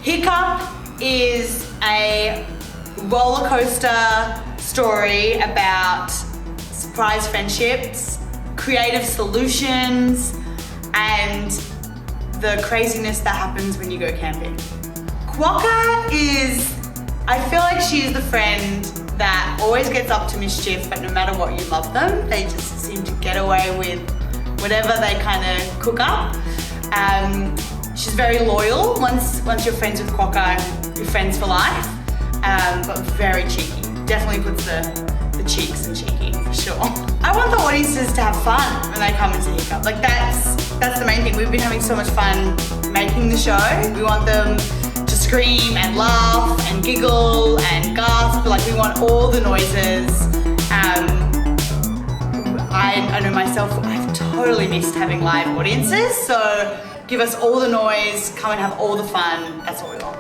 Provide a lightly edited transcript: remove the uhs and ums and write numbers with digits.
Hiccup is a roller coaster story about surprise friendships, creative solutions, and the craziness that happens when you go camping. Quokka is, I feel like she is the friend that always gets up to mischief, but no matter what, you love them. They just seem to get away with whatever they kind of cook up. She's very loyal. Once you're friends with Quokka, you're friends for life, but very cheeky. Definitely puts the cheeks in cheeky, for sure. I want the audiences to have fun when they come into Hiccup. Like that's the main thing. We've been having so much fun making the show. We want them to scream and laugh and giggle and gasp. Like we want all the noises. I know myself, I've totally missed having live audiences. So give us all the noise, come and have all the fun. That's what we want.